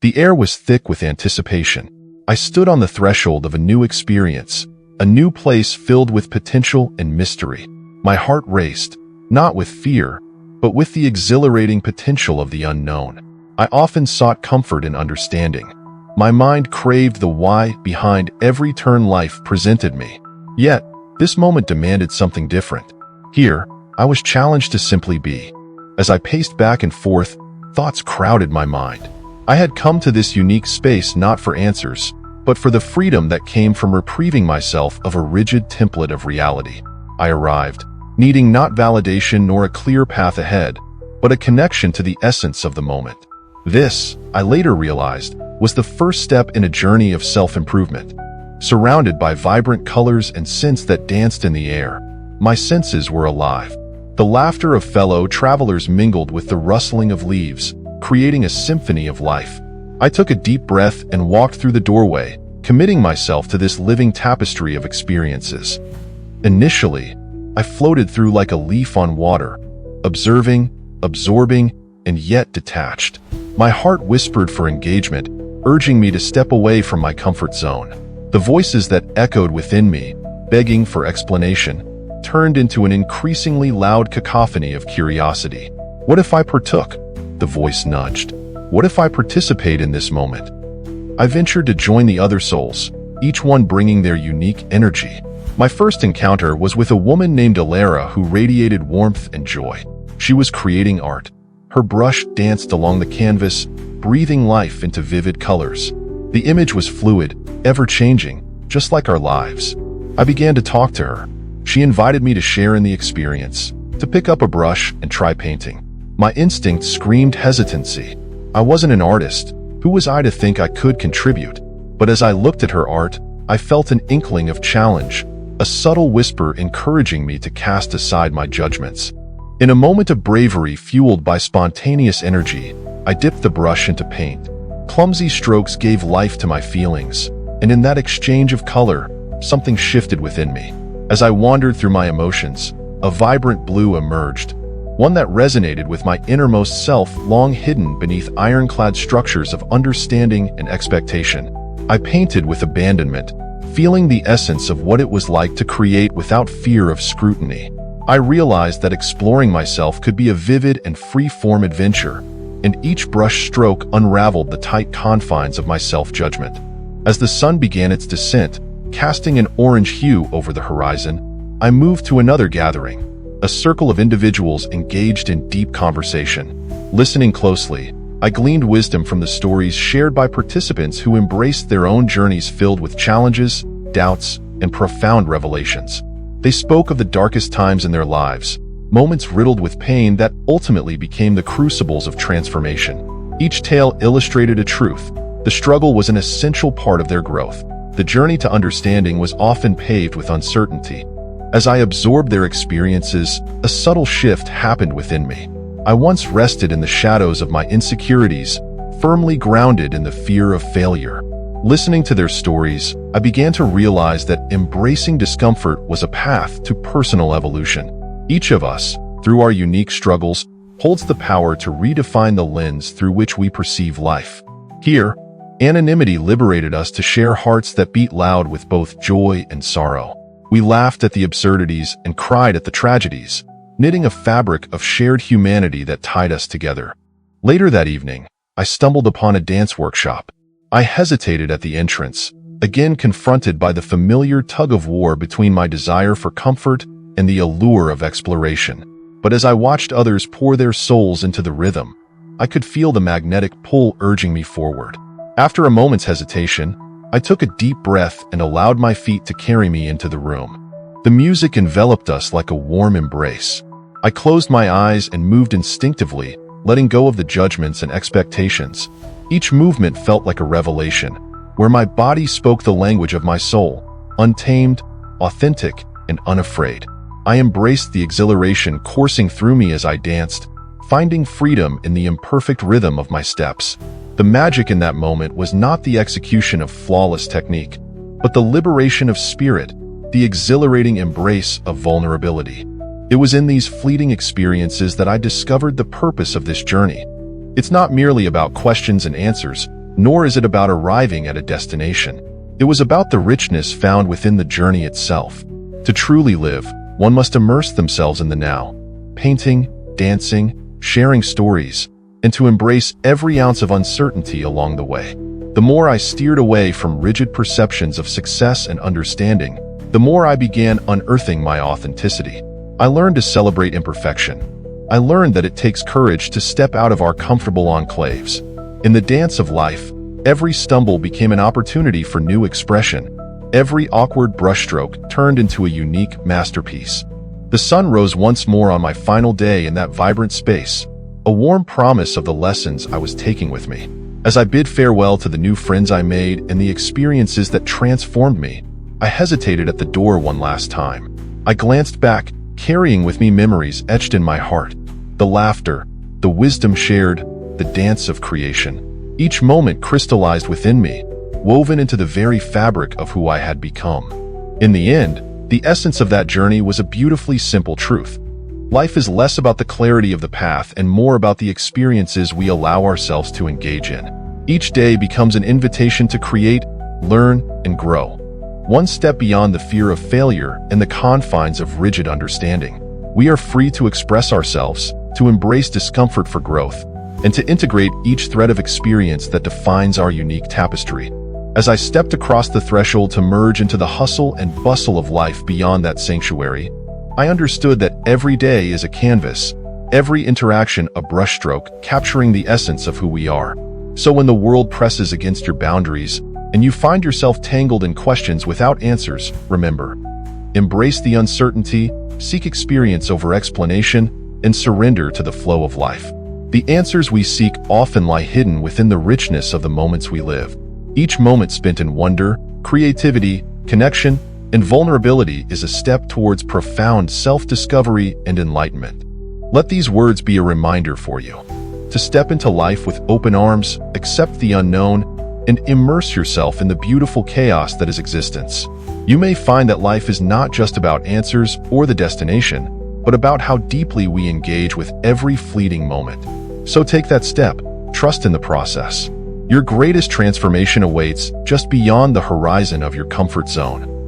The air was thick with anticipation. I stood on the threshold of a new experience, a new place filled with potential and mystery. My heart raced, not with fear, but with the exhilarating potential of the unknown. I often sought comfort in understanding. My mind craved the why behind every turn life presented me. Yet, this moment demanded something different. Here, I was challenged to simply be. As I paced back and forth, thoughts crowded my mind. I had come to this unique space not for answers, but for the freedom that came from reprieving myself of a rigid template of reality. I arrived, needing not validation nor a clear path ahead, but a connection to the essence of the moment. This, I later realized, was the first step in a journey of self-improvement. Surrounded by vibrant colors and scents that danced in the air, my senses were alive. The laughter of fellow travelers mingled with the rustling of leaves, creating a symphony of life. I took a deep breath and walked through the doorway, committing myself to this living tapestry of experiences. Initially, I floated through like a leaf on water, observing, absorbing, and yet detached. My heart whispered for engagement, urging me to step away from my comfort zone. The voices that echoed within me, begging for explanation, turned into an increasingly loud cacophony of curiosity. What if I partook? The voice nudged. What if I participate in this moment? I ventured to join the other souls, each one bringing their unique energy. My first encounter was with a woman named Alara who radiated warmth and joy. She was creating art. Her brush danced along the canvas, breathing life into vivid colors. The image was fluid, ever-changing, just like our lives. I began to talk to her. She invited me to share in the experience, to pick up a brush and try painting. My instinct screamed hesitancy. I wasn't an artist. Who was I to think I could contribute? But as I looked at her art, I felt an inkling of challenge, a subtle whisper encouraging me to cast aside my judgments. In a moment of bravery fueled by spontaneous energy, I dipped the brush into paint. Clumsy strokes gave life to my feelings, and in that exchange of color, something shifted within me. As I wandered through my emotions, a vibrant blue emerged, one that resonated with my innermost self long hidden beneath ironclad structures of understanding and expectation. I painted with abandonment, feeling the essence of what it was like to create without fear of scrutiny. I realized that exploring myself could be a vivid and free-form adventure, and each brush stroke unraveled the tight confines of my self-judgment. As the sun began its descent, casting an orange hue over the horizon, I moved to another gathering, a circle of individuals engaged in deep conversation. Listening closely, I gleaned wisdom from the stories shared by participants who embraced their own journeys filled with challenges, doubts, and profound revelations. They spoke of the darkest times in their lives, moments riddled with pain that ultimately became the crucibles of transformation. Each tale illustrated a truth. The struggle was an essential part of their growth. The journey to understanding was often paved with uncertainty. As I absorbed their experiences, a subtle shift happened within me. I once rested in the shadows of my insecurities, firmly grounded in the fear of failure. Listening to their stories, I began to realize that embracing discomfort was a path to personal evolution. Each of us, through our unique struggles, holds the power to redefine the lens through which we perceive life. Here, anonymity liberated us to share hearts that beat loud with both joy and sorrow. We laughed at the absurdities and cried at the tragedies, knitting a fabric of shared humanity that tied us together. Later that evening, I stumbled upon a dance workshop. I hesitated at the entrance, again confronted by the familiar tug-of-war between my desire for comfort and the allure of exploration. But as I watched others pour their souls into the rhythm, I could feel the magnetic pull urging me forward. After a moment's hesitation, I took a deep breath and allowed my feet to carry me into the room. The music enveloped us like a warm embrace. I closed my eyes and moved instinctively, letting go of the judgments and expectations. Each movement felt like a revelation, where my body spoke the language of my soul, untamed, authentic, and unafraid. I embraced the exhilaration coursing through me as I danced, finding freedom in the imperfect rhythm of my steps. The magic in that moment was not the execution of flawless technique, but the liberation of spirit, the exhilarating embrace of vulnerability. It was in these fleeting experiences that I discovered the purpose of this journey. It's not merely about questions and answers, nor is it about arriving at a destination. It was about the richness found within the journey itself. To truly live, one must immerse themselves in the now, painting, dancing, sharing stories, and to embrace every ounce of uncertainty along the way. The more I steered away from rigid perceptions of success and understanding, the more I began unearthing my authenticity. I learned to celebrate imperfection. I learned that it takes courage to step out of our comfortable enclaves. In the dance of life, every stumble became an opportunity for new expression. Every awkward brushstroke turned into a unique masterpiece. The sun rose once more on my final day in that vibrant space, a warm promise of the lessons I was taking with me. As I bid farewell to the new friends I made and the experiences that transformed me, I hesitated at the door one last time. I glanced back, carrying with me memories etched in my heart. The laughter, the wisdom shared, the dance of creation. Each moment crystallized within me, woven into the very fabric of who I had become. In the end, the essence of that journey was a beautifully simple truth. Life is less about the clarity of the path and more about the experiences we allow ourselves to engage in. Each day becomes an invitation to create, learn, and grow. One step beyond the fear of failure and the confines of rigid understanding. We are free to express ourselves, to embrace discomfort for growth, and to integrate each thread of experience that defines our unique tapestry. As I stepped across the threshold to merge into the hustle and bustle of life beyond that sanctuary, I understood that every day is a canvas, every interaction a brushstroke capturing the essence of who we are. So when the world presses against your boundaries and you find yourself tangled in questions without answers, remember, embrace the uncertainty, seek experience over explanation, and surrender to the flow of life. The answers we seek often lie hidden within the richness of the moments we live. Each moment spent in wonder, creativity, connection, and vulnerability is a step towards profound self-discovery and enlightenment. Let these words be a reminder for you to step into life with open arms, accept the unknown, and immerse yourself in the beautiful chaos that is existence. You may find that life is not just about answers or the destination, but about how deeply we engage with every fleeting moment. So take that step, trust in the process. Your greatest transformation awaits just beyond the horizon of your comfort zone.